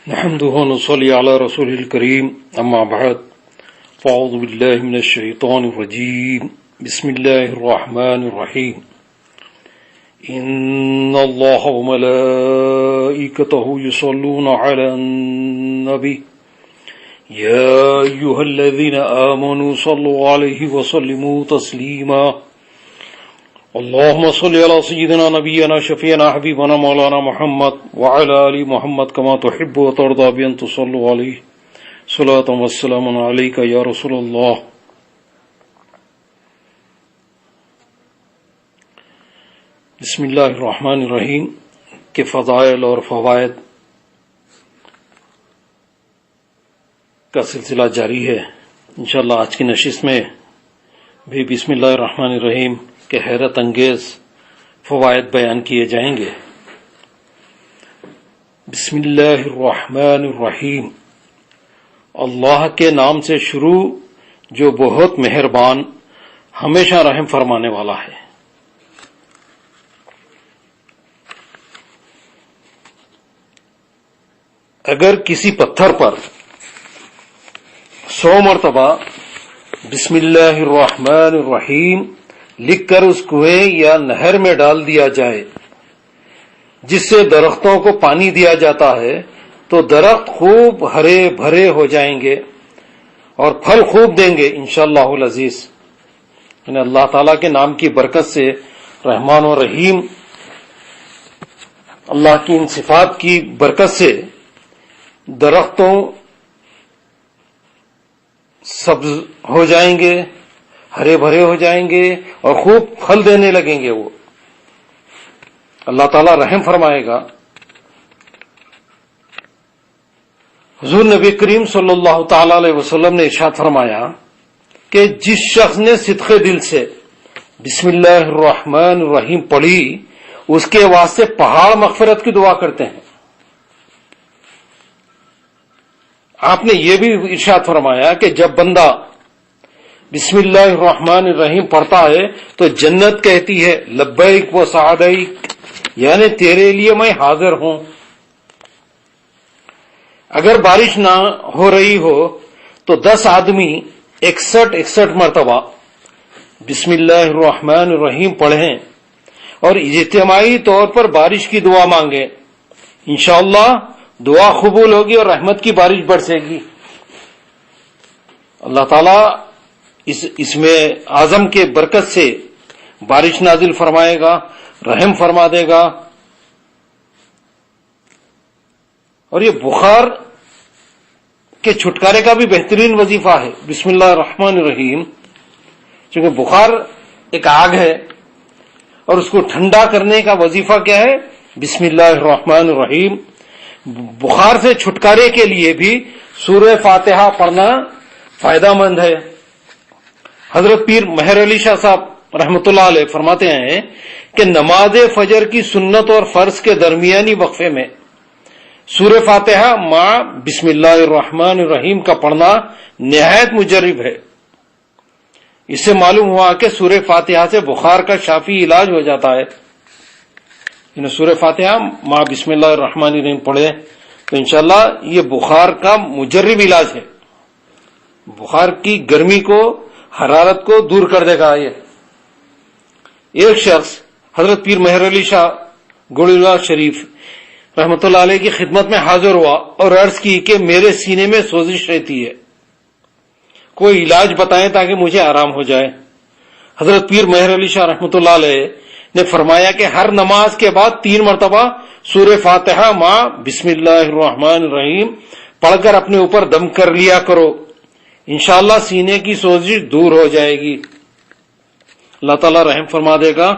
نحمده ونصلي على رسول الكريم أما بعد فأعوذ بالله من الشيطان الرجيم بسم الله الرحمن الرحيم إن الله وملائكته يصلون على النبي يا أيها الذين آمنوا صلوا عليه وسلموا تسليما اللهم صل على سيدنا نبينا شفيعنا حبيبنا مولانا محمد وعلى آل محمد كما تحب وترضى بأن تصلوا عليه صلاة والسلام عليك يا رسول الله. بسم اللہ الرحمن الرحیم کے فضائل اور فوائد کا سلسلہ جاری ہے. انشاءاللہ آج کی نشست میں بھی بسم اللہ الرحمن الرحیم کے حیرت انگیز فوائد بیان کیے جائیں گے. بسم اللہ الرحمن الرحیم، اللہ کے نام سے شروع جو بہت مہربان ہمیشہ رحم فرمانے والا ہے. اگر کسی پتھر پر 100 مرتبہ بسم اللہ الرحمن الرحیم لکھ کر اس کنویں یا نہر میں ڈال دیا جائے جس سے درختوں کو پانی دیا جاتا ہے تو درخت خوب ہرے بھرے ہو جائیں گے اور پھل خوب دیں گے انشاءاللہ العزیز. یعنی اللہ تعالیٰ کے نام کی برکت سے رحمان و رحیم، اللہ کی ان صفات کی برکت سے درختوں سبز ہو جائیں گے، ہرے بھرے ہو جائیں گے اور خوب پھل دینے لگیں گے. وہ اللہ تعالیٰ رحم فرمائے گا. حضور نبی کریم صلی اللہ تعالی علیہ وسلم نے ارشاد فرمایا کہ جس شخص نے صدق دل سے بسم اللہ الرحمن الرحیم پڑھی اس کے واسطے پہاڑ مغفرت کی دعا کرتے ہیں. آپ نے یہ بھی ارشاد فرمایا کہ جب بندہ بسم اللہ الرحمن الرحیم پڑھتا ہے تو جنت کہتی ہے لبیک و سعدیک، یعنی تیرے لیے میں حاضر ہوں. اگر بارش نہ ہو رہی ہو تو 10 آدمی 61 مرتبہ بسم اللہ الرحمن الرحیم پڑھیں اور اجتماعی طور پر بارش کی دعا مانگیں. انشاءاللہ دعا قبول ہوگی اور رحمت کی بارش برسے گی. اللہ تعالیٰ اس میں اعظم کے برکت سے بارش نازل فرمائے گا، رحم فرما دے گا. اور یہ بخار کے چھٹکارے کا بھی بہترین وظیفہ ہے بسم اللہ الرحمن الرحیم، چونکہ بخار ایک آگ ہے اور اس کو ٹھنڈا کرنے کا وظیفہ کیا ہے؟ بسم اللہ الرحمن الرحیم. بخار سے چھٹکارے کے لیے بھی سورہ فاتحہ پڑھنا فائدہ مند ہے. حضرت پیر مہر علی شاہ صاحب رحمۃ اللہ علیہ فرماتے ہیں کہ نماز فجر کی سنت اور فرض کے درمیانی وقفے میں سورہ فاتحہ مع بسم اللہ الرحمن الرحیم کا پڑھنا نہایت مجرب ہے. اس سے معلوم ہوا کہ سورہ فاتحہ سے بخار کا شافی علاج ہو جاتا ہے. سورہ فاتحہ مع بسم اللہ الرحمن الرحیم پڑھے تو انشاءاللہ یہ بخار کا مجرب علاج ہے. بخار کی گرمی کو، حرارت کو دور کر دے گا. یہ ایک شخص حضرت پیر مہر علی شاہ گوڑیلا شریف رحمۃ اللہ علیہ کی خدمت میں حاضر ہوا اور عرض کی کہ میرے سینے میں سوزش رہتی ہے، کوئی علاج بتائیں تاکہ مجھے آرام ہو جائے. حضرت پیر مہر علی شاہ رحمۃ اللہ علیہ نے فرمایا کہ ہر نماز کے بعد 3 مرتبہ سورہ فاتحہ مع بسم اللہ الرحمن الرحیم پڑھ کر اپنے اوپر دم کر لیا کرو، انشاءاللہ سینے کی سوزش دور ہو جائے گی. اللہ تعالیٰ رحم فرما دے گا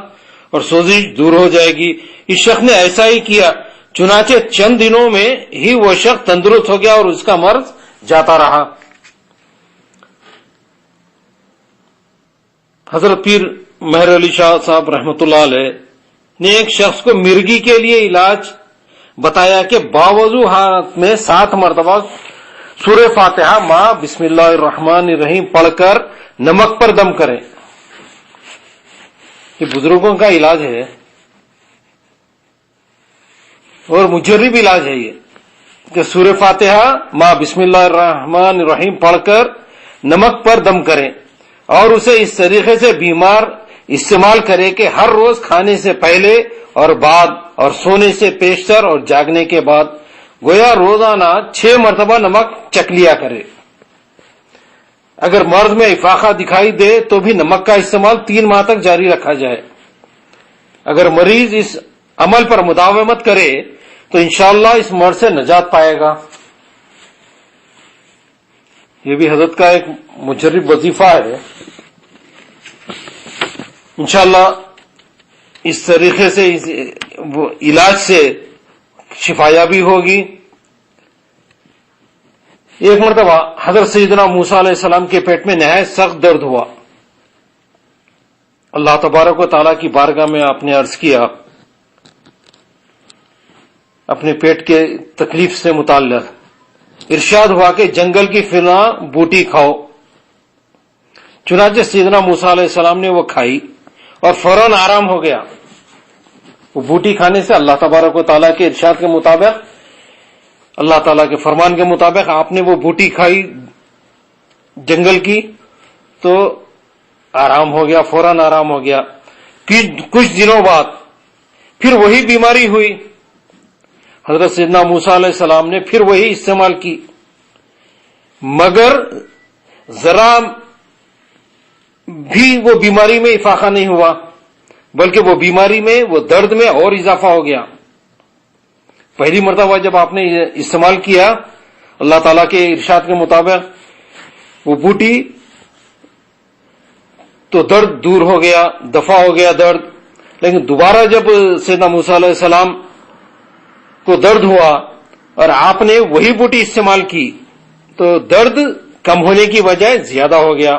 اور سوزش دور ہو جائے گی. اس شخص نے ایسا ہی کیا، چنانچہ چند دنوں میں ہی وہ شخص تندرست ہو گیا اور اس کا مرض جاتا رہا. حضرت پیر مہر علی شاہ صاحب رحمۃ اللہ علیہ نے ایک شخص کو مرگی کے لیے علاج بتایا کہ باوضو حالت میں 7 مرتبہ سورہ فاتحہ مع بسم اللہ الرحمن الرحیم پڑھ کر نمک پر دم کریں. یہ بزرگوں کا علاج ہے اور مجرب علاج ہے. یہ کہ سورہ فاتحہ ماں بسم اللہ الرحمن الرحیم پڑھ کر نمک پر دم کریں اور اسے اس طریقے سے بیمار استعمال کرے کہ ہر روز کھانے سے پہلے اور بعد اور سونے سے پیشتر اور جاگنے کے بعد گویا روزانہ 6 مرتبہ نمک چکھ لیا کرے۔ اگر مرض میں افاقہ دکھائی دے تو بھی نمک کا استعمال 3 ماہ تک جاری رکھا جائے۔ اگر مریض اس عمل پر مداومت کرے تو انشاءاللہ اس مرض سے نجات پائے گا۔ یہ بھی حضرت کا ایک مجرب وظیفہ ہے۔ انشاءاللہ اس طریقے سے علاج سے شفایابی ہوگی۔ ایک مرتبہ حضرت سیدنا موسیٰ علیہ السلام کے پیٹ میں نہایت سخت درد ہوا۔ اللہ تبارک و تعالیٰ کی بارگاہ میں آپ نے عرض کیا اپنے پیٹ کے تکلیف سے متعلق، ارشاد ہوا کہ جنگل کی فلاں بوٹی کھاؤ۔ چنانچہ سیدنا موسیٰ علیہ السلام نے وہ کھائی اور فوراً آرام ہو گیا۔ وہ بوٹی کھانے سے اللہ تبارک و تعالیٰ کے ارشاد کے مطابق، اللہ تعالیٰ کے فرمان کے مطابق آپ نے وہ بوٹی کھائی جنگل کی تو آرام ہو گیا، فوراً آرام ہو گیا۔ کچھ دنوں بعد پھر وہی بیماری ہوئی، حضرت سیدنا موسیٰ علیہ السلام نے پھر وہی استعمال کی، مگر ذرا بھی وہ بیماری میں افاقہ نہیں ہوا، بلکہ وہ بیماری میں، وہ درد میں اور اضافہ ہو گیا۔ پہلی مرتبہ جب آپ نے استعمال کیا اللہ تعالیٰ کے ارشاد کے مطابق وہ بوٹی تو درد دور ہو گیا، دفع ہو گیا درد، لیکن دوبارہ جب سیدنا موسیٰ علیہ السلام کو درد ہوا اور آپ نے وہی بوٹی استعمال کی تو درد کم ہونے کی بجائے زیادہ ہو گیا۔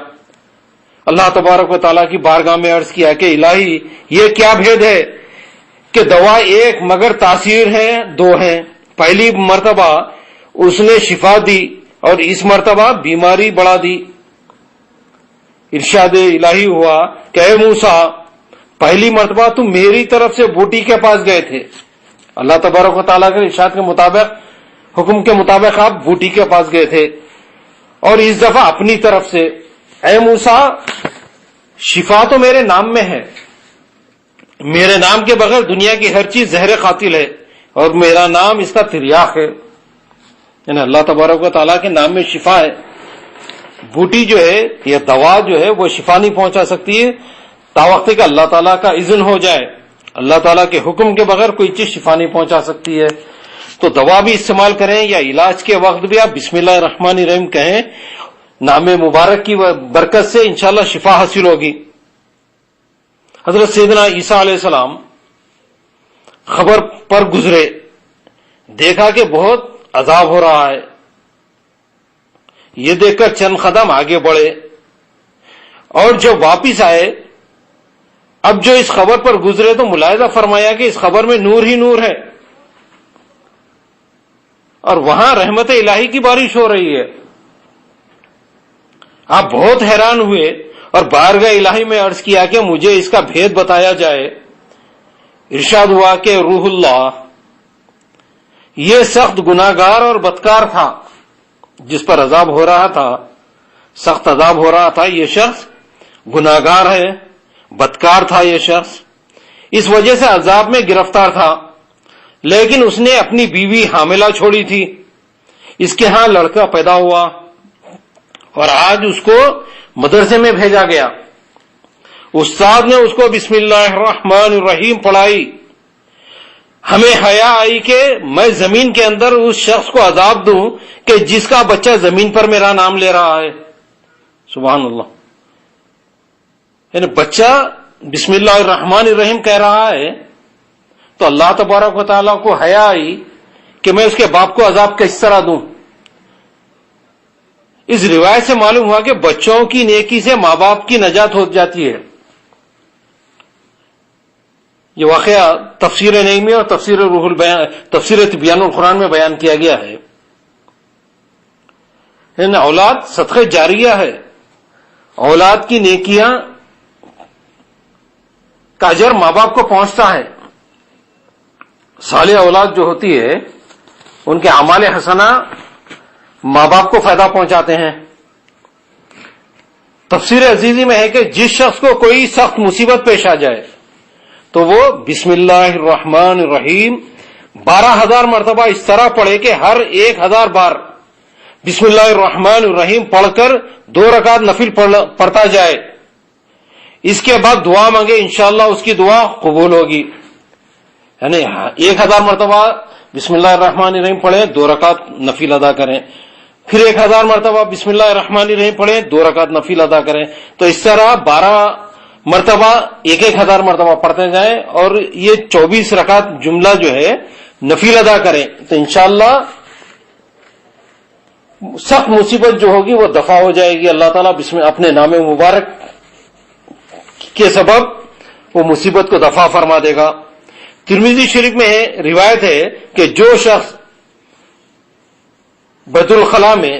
اللہ تبارک و تعالیٰ کی بارگاہ میں عرض کیا کہ الہی یہ کیا بھید ہے کہ دوا ایک مگر تاثیر ہے 2 ہیں۔ پہلی مرتبہ اس نے شفا دی اور اس مرتبہ بیماری بڑھا دی۔ ارشاد الہی ہوا کہ اے موسیٰ، پہلی مرتبہ تم میری طرف سے بوٹی کے پاس گئے تھے، اللہ تبارک و تعالیٰ کے ارشاد کے مطابق، حکم کے مطابق آپ بوٹی کے پاس گئے تھے، اور اس دفعہ اپنی طرف سے اے موسیٰ شفا تو میرے نام میں ہے، میرے نام کے بغیر دنیا کی ہر چیز زہر قاتل ہے اور میرا نام اس کا تریاق ہے، یعنی اللہ تبارک و تعالیٰ کے نام میں شفا ہے۔ بوٹی جو ہے یہ دوا جو ہے وہ شفا نہیں پہنچا سکتی ہے تاوقت کہ اللہ تعالیٰ کا اذن ہو جائے، اللہ تعالیٰ کے حکم کے بغیر کوئی چیز شفا نہیں پہنچا سکتی ہے۔ تو دوا بھی استعمال کریں یا علاج کے وقت بھی آپ بسم اللہ الرحمن الرحیم کہیں، نام مبارک کی برکت سے انشاءاللہ شفا حاصل ہوگی۔ حضرت سیدنا عیسیٰ علیہ السلام خبر پر گزرے، دیکھا کہ بہت عذاب ہو رہا ہے، یہ دیکھ کر چند قدم آگے بڑھے اور جب واپس آئے، اب جو اس خبر پر گزرے تو ملاحظہ فرمایا کہ اس خبر میں نور ہی نور ہے اور وہاں رحمت الہی کی بارش ہو رہی ہے۔ آپ بہت حیران ہوئے اور بارگاہ الہی میں عرض کیا کہ مجھے اس کا بھید بتایا جائے۔ ارشاد ہوا کہ روح اللہ، یہ سخت گناہگار اور بدکار تھا جس پر عذاب ہو رہا تھا، سخت عذاب ہو رہا تھا، یہ شخص گناہگار ہے، بدکار تھا یہ شخص، اس وجہ سے عذاب میں گرفتار تھا، لیکن اس نے اپنی بیوی حاملہ چھوڑی تھی، اس کے ہاں لڑکا پیدا ہوا اور آج اس کو مدرسے میں بھیجا گیا، استاد نے اس کو بسم اللہ الرحمن الرحیم پڑھائی، ہمیں حیا آئی کہ میں زمین کے اندر اس شخص کو عذاب دوں کہ جس کا بچہ زمین پر میرا نام لے رہا ہے۔ سبحان اللہ، یعنی بچہ بسم اللہ الرحمن الرحیم کہہ رہا ہے تو اللہ تبارک و تعالیٰ کو حیا آئی کہ میں اس کے باپ کو عذاب کس طرح دوں۔ اس روایت سے معلوم ہوا کہ بچوں کی نیکی سے ماں باپ کی نجات ہو جاتی ہے۔ یہ واقعہ تفسیر نعیمی اور تفسیر تبیان القرآن میں بیان کیا گیا ہے۔ یعنی اولاد صدقہ جاریہ ہے، اولاد کی نیکیاں کا اجر ماں باپ کو پہنچتا ہے۔ صالح اولاد جو ہوتی ہے ان کے اعمال حسنہ ماں باپ کو فائدہ پہنچاتے ہیں۔ تفسیر عزیزی میں ہے کہ جس شخص کو کوئی سخت مصیبت پیش آ جائے تو وہ بسم اللہ الرحمن الرحیم 12,000 مرتبہ اس طرح پڑھے کہ ہر 1,000 بار بسم اللہ الرحمن الرحیم پڑھ کر 2 رکعت نفل پڑھتا جائے، اس کے بعد دعا مانگے، انشاءاللہ اس کی دعا قبول ہوگی۔ یعنی 1,000 مرتبہ بسم اللہ الرحمن الرحیم پڑھیں، 2 رکعت نفل ادا کریں، پھر 1,000 مرتبہ بسم اللہ الرحمن الرحیم پڑھیں، 2 رکعت نفل ادا کریں، تو اس طرح 12 مرتبہ 1,000 مرتبہ پڑھتے جائیں اور یہ 24 رکعت جملہ جو ہے نفل ادا کریں، تو انشاءاللہ سخت مصیبت جو ہوگی وہ دفع ہو جائے گی۔ اللہ تعالیٰ اپنے نام مبارک کے سبب وہ مصیبت کو دفع فرما دے گا۔ ترمذی شریف میں روایت ہے کہ جو شخص بیت الخلاء میں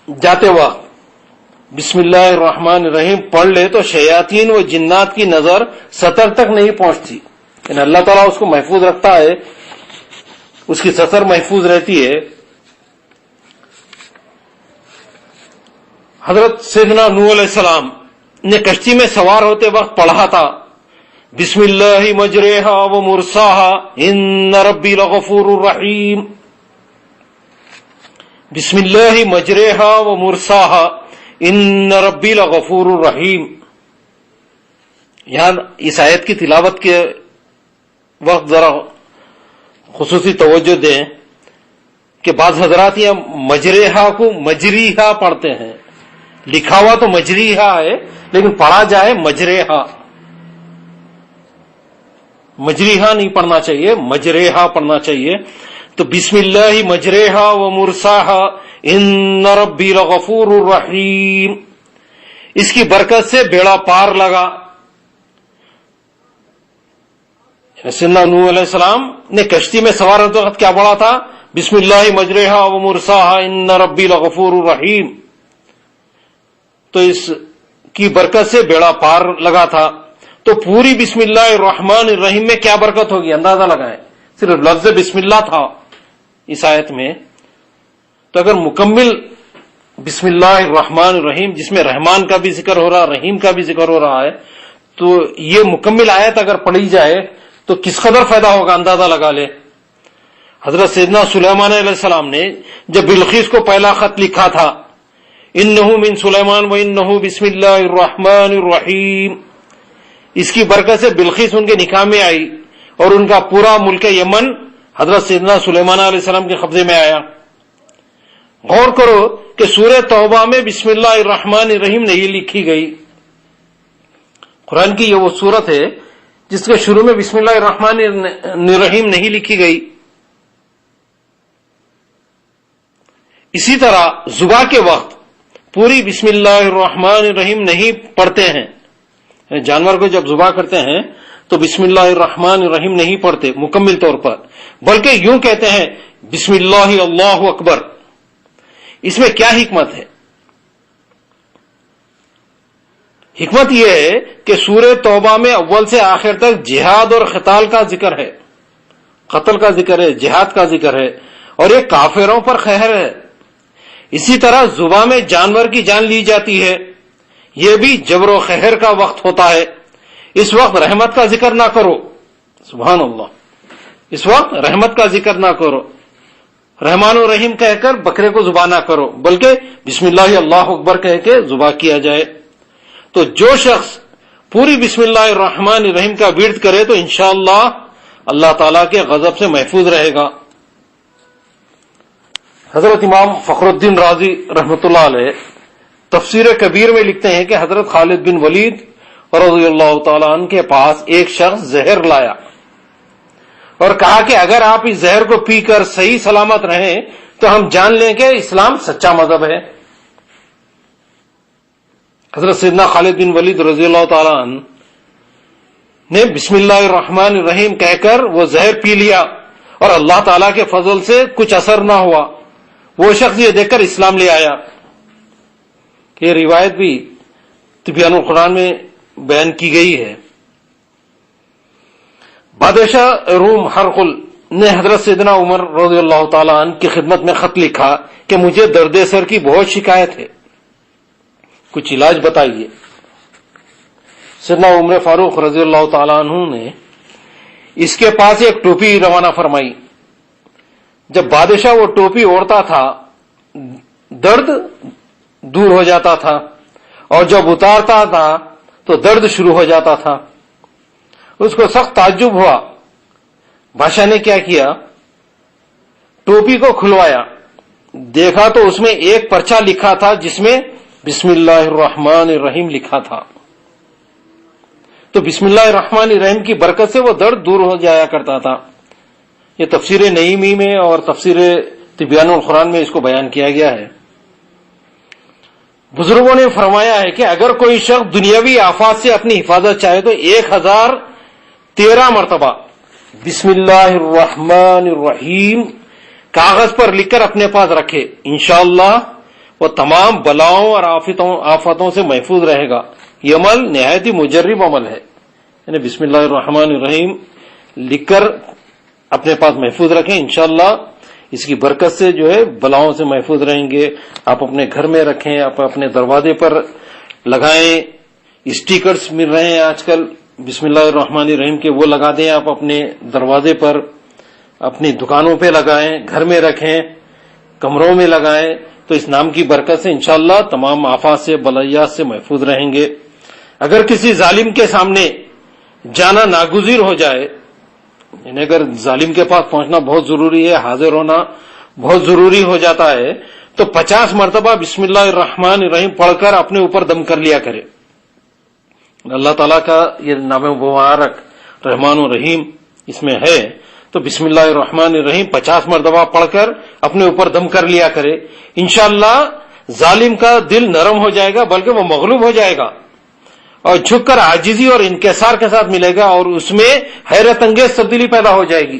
جاتے وقت بسم اللہ الرحمن الرحیم پڑھ لے تو شیاطین و جنات کی نظر سطر تک نہیں پہنچتی، یعنی اللہ تعالیٰ اس کو محفوظ رکھتا ہے، اس کی سطر محفوظ رہتی ہے۔ حضرت سیدنا نوح علیہ السلام نے کشتی میں سوار ہوتے وقت پڑھا تھا بسم اللہ مجریہا و مرساہا ان ربی لغفور الرحیم، بسم اللہ مجریہا و مرساہا ان ربی لغفور الرحیم۔ یہاں اس آیت کی تلاوت کے وقت ذرا خصوصی توجہ دیں کہ بعض حضرات یہاں مجریہا کو مجریہا پڑھتے ہیں، لکھا ہوا تو مجریہا ہے لیکن پڑھا جائے مجریہا، مجریہا نہیں پڑھنا چاہیے، مجریہا پڑھنا چاہیے۔ تو بسم اللہ مجریہا و مرساہا ان ربی لغفور الرحیم، اس کی برکت سے بیڑا پار لگا۔ سیدنا نوح علیہ السلام نے کشتی میں سوار ہوتے وقت کیا پڑھا تھا؟ بسم اللہ مجریہا و مرساہا ان ربی لغفور الرحیم، تو اس کی برکت سے بیڑا پار لگا تھا۔ تو پوری بسم اللہ الرحمن الرحیم میں کیا برکت ہوگی اندازہ لگائیں، صرف لفظ بسم اللہ تھا اس آیت میں، تو اگر مکمل بسم اللہ الرحمن الرحیم جس میں رحمان کا بھی ذکر ہو رہا، رحیم کا بھی ذکر ہو رہا ہے، تو یہ مکمل آیت اگر پڑھی جائے تو کس قدر فائدہ ہوگا اندازہ لگا لے۔ حضرت سیدنا سلیمان علیہ السلام نے جب بلقیس کو پہلا خط لکھا تھا انہ من سلیمان و انہ بسم اللہ الرحمن الرحیم، اس کی برکت سے بلقیس ان کے نکاح میں آئی اور ان کا پورا ملک یمن حضرت سیدنا سلیمان علیہ السلام کے قبضے میں آیا۔ غور کرو کہ سورہ توبہ میں بسم اللہ الرحمن الرحیم نہیں لکھی گئی۔ قرآن کی یہ وہ سورت ہے جس کے شروع میں بسم اللہ الرحمن الرحیم نہیں لکھی گئی۔ اسی طرح ذبح کے وقت پوری بسم اللہ الرحمن الرحیم نہیں پڑھتے ہیں، جانور کو جب ذبح کرتے ہیں تو بسم اللہ الرحمن الرحیم نہیں پڑھتے مکمل طور پر، بلکہ یوں کہتے ہیں بسم اللہ اللہ اکبر۔ اس میں کیا حکمت ہے؟ حکمت یہ ہے کہ سورہ توبہ میں اول سے آخر تک جہاد اور قتال کا ذکر ہے، قتل کا ذکر ہے، جہاد کا ذکر ہے، اور یہ کافروں پر قہر ہے۔ اسی طرح ذبح میں جانور کی جان لی جاتی ہے، یہ بھی جبر و قہر کا وقت ہوتا ہے۔ اس وقت رحمت کا ذکر نہ کرو، سبحان اللہ، اس وقت رحمت کا ذکر نہ کرو، رحمان و رحیم کہہ کر بکرے کو ذبح نہ کرو، بلکہ بسم اللہ اللہ اکبر کہہ کے ذبح کیا جائے۔ تو جو شخص پوری بسم اللہ الرحمن الرحیم کا ورد کرے تو انشاءاللہ اللہ تعالیٰ کے غضب سے محفوظ رہے گا۔ حضرت امام فخر الدین رازی رحمۃ اللہ علیہ تفسیر کبیر میں لکھتے ہیں کہ حضرت خالد بن ولید رضی اللہ تعالیٰ عنہ کے پاس ایک شخص زہر لایا اور کہا کہ اگر آپ اس زہر کو پی کر صحیح سلامت رہیں تو ہم جان لیں کہ اسلام سچا مذہب ہے۔ حضرت سیدنا خالد بن ولید رضی اللہ تعالیٰ عنہ نے بسم اللہ الرحمن الرحیم کہہ کر وہ زہر پی لیا اور اللہ تعالیٰ کے فضل سے کچھ اثر نہ ہوا۔ وہ شخص یہ دیکھ کر اسلام لے آیا۔ یہ روایت بھی تبیان القرآن میں بیان کی گئی ہے۔ بادشاہ روم ہرقل نے حضرت سیدنا عمر رضی اللہ تعالیٰ عنہ کی خدمت میں خط لکھا کہ مجھے درد سر کی بہت شکایت ہے، کچھ علاج بتائیے۔ سیدنا عمر فاروق رضی اللہ تعالیٰ عنہ نے اس کے پاس ایک ٹوپی روانہ فرمائی۔ جب بادشاہ وہ ٹوپی اوڑھتا تھا درد دور ہو جاتا تھا، اور جب اتارتا تھا تو درد شروع ہو جاتا تھا۔ اس کو سخت تعجب ہوا۔ بادشاہ نے کیا کیا، ٹوپی کو کھلوایا، دیکھا تو اس میں ایک پرچہ لکھا تھا جس میں بسم اللہ الرحمن الرحیم لکھا تھا۔ تو بسم اللہ الرحمن الرحیم کی برکت سے وہ درد دور ہو جایا کرتا تھا۔ یہ تفسیر نعیمی میں اور تفسیر تبیان القرآن میں اس کو بیان کیا گیا ہے۔ بزرگوں نے فرمایا ہے کہ اگر کوئی شخص دنیاوی آفات سے اپنی حفاظت چاہے تو 1013 مرتبہ بسم اللہ الرحمن الرحیم کاغذ پر لکھ کر اپنے پاس رکھے، انشاءاللہ وہ تمام بلاؤں اور آفتوں سے محفوظ رہے گا۔ یہ عمل نہایت ہی مجرب عمل ہے، یعنی بسم اللہ الرحمن الرحیم لکھ کر اپنے پاس محفوظ رکھیں، انشاءاللہ اس کی برکت سے جو ہے بلاؤں سے محفوظ رہیں گے۔ آپ اپنے گھر میں رکھیں، آپ اپنے دروازے پر لگائیں، اسٹیکرز مل رہے ہیں آج کل بسم اللہ الرحمن الرحیم کے، وہ لگا دیں آپ اپنے دروازے پر، اپنی دکانوں پہ لگائیں، گھر میں رکھیں، کمروں میں لگائیں، تو اس نام کی برکت سے انشاءاللہ تمام آفات سے بلائیات سے محفوظ رہیں گے۔ اگر کسی ظالم کے سامنے جانا ناگزیر ہو جائے، یعنی اگر ظالم کے پاس پہنچنا بہت ضروری ہے، حاضر ہونا بہت ضروری ہو جاتا ہے، تو 50 مرتبہ بسم اللہ الرحمن الرحیم پڑھ کر اپنے اوپر دم کر لیا کرے۔ اللہ تعالیٰ کا یہ نام مبارک رحمان الرحیم اس میں ہے، تو بسم اللہ الرحمن الرحیم 50 مرتبہ پڑھ کر اپنے اوپر دم کر لیا کرے، انشاءاللہ ظالم کا دل نرم ہو جائے گا، بلکہ وہ مغلوب ہو جائے گا اور جھک کر عاجزی اور انکسار کے ساتھ ملے گا، اور اس میں حیرت انگیز تبدیلی پیدا ہو جائے گی۔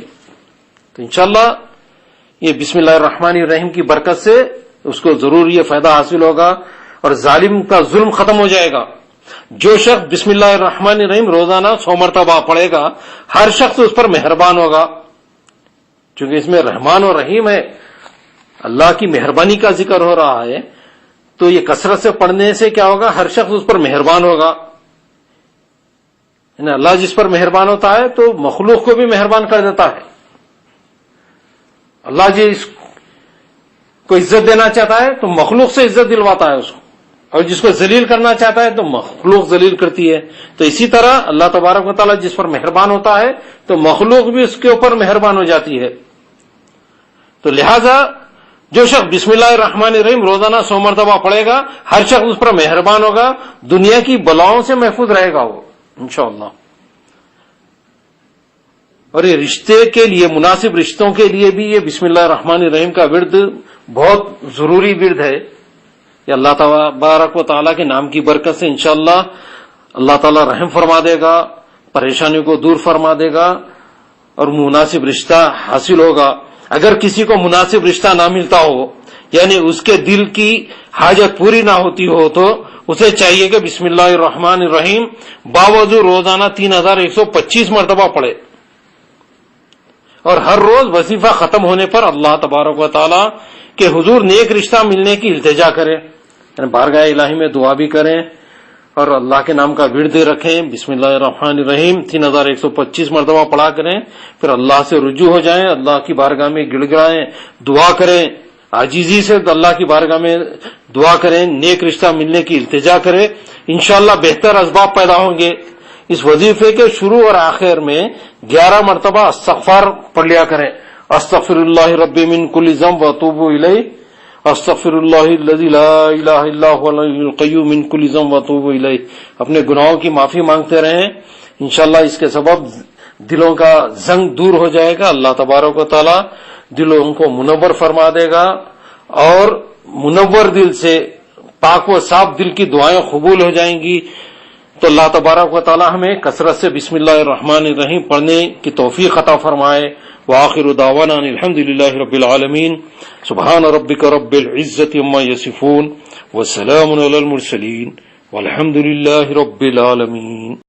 تو انشاءاللہ یہ بسم اللہ الرحمن الرحیم کی برکت سے اس کو ضرور یہ فائدہ حاصل ہوگا اور ظالم کا ظلم ختم ہو جائے گا۔ جو شخص بسم اللہ الرحمن الرحیم روزانہ 100 مرتبہ پڑھے گا، ہر شخص اس پر مہربان ہوگا، چونکہ اس میں رحمان اور رحیم ہے، اللہ کی مہربانی کا ذکر ہو رہا ہے، تو یہ کثرت سے پڑھنے سے کیا ہوگا، ہر شخص اس پر مہربان ہوگا۔ اللہ جس پر مہربان ہوتا ہے تو مخلوق کو بھی مہربان کر دیتا ہے۔ اللہ جس کو عزت دینا چاہتا ہے تو مخلوق سے عزت دلواتا ہے اس کو، اور جس کو ذلیل کرنا چاہتا ہے تو مخلوق ذلیل کرتی ہے۔ تو اسی طرح اللہ تبارک و تعالیٰ جس پر مہربان ہوتا ہے تو مخلوق بھی اس کے اوپر مہربان ہو جاتی ہے۔ تو لہذا جو شخص بسم اللہ الرحمن الرحیم روزانہ 100 مرتبہ پڑھے گا، ہر شخص اس پر مہربان ہوگا، دنیا کی بلاؤں سے محفوظ رہے گا وہ انشاءاللہ۔ اور یہ رشتے کے لیے، مناسب رشتوں کے لیے بھی یہ بسم اللہ الرحمن الرحیم کا ورد بہت ضروری ورد ہے۔ یہ اللہ تبارک و تعالیٰ کے نام کی برکت سے انشاءاللہ اللہ تعالیٰ رحم فرما دے گا، پریشانیوں کو دور فرما دے گا اور مناسب رشتہ حاصل ہوگا۔ اگر کسی کو مناسب رشتہ نہ ملتا ہو، یعنی اس کے دل کی حاجت پوری نہ ہوتی ہو، تو اسے چاہیے کہ بسم اللہ الرحمن الرحیم باوضو روزانہ 3125 مرتبہ پڑھے، اور ہر روز وظیفہ ختم ہونے پر اللہ تبارک و تعالیٰ کہ حضور نیک رشتہ ملنے کی التجا کریں، یعنی بارگاہ الہی میں دعا بھی کریں اور اللہ کے نام کا ورد رکھیں، بسم اللہ الرحمن الرحیم 3125 مرتبہ پڑھا کریں، پھر اللہ سے رجوع ہو جائیں، اللہ کی بارگاہ میں گڑ گڑائیں، دعا کریں، عاجزی سے اللہ کی بارگاہ میں دعا کریں، نیک رشتہ ملنے کی التجا کریں، انشاءاللہ بہتر اسباب پیدا ہوں گے۔ اس وظیفے کے شروع اور آخر میں 11 مرتبہ استغفار پڑھ لیا کریں، استغفر اللہ ربی من کل ذنب واتوب الیہ، استغفر اللہ الذی لا الہ الا هو الحی القیوم من کل ذنب واتوب الیہ۔ اپنے گناہوں کی معافی مانگتے رہیں، انشاءاللہ اس کے سبب دلوں کا زنگ دور ہو جائے گا، اللہ تبارک و تعالی دلوں کو منور فرما دے گا، اور منور دل سے پاک و صاف دل کی دعائیں قبول ہو جائیں گی۔ تو اللہ تبارک و تعالی ہمیں کثرت سے بسم اللہ الرحمن الرحیم پڑھنے کی توفیق عطا فرمائے۔ وآخر دعوانا الحمد للہ رب العالمین، سبحان ربک رب العزت عما یصفون، وسلام علی المرسلین، والحمد للہ رب العالمین۔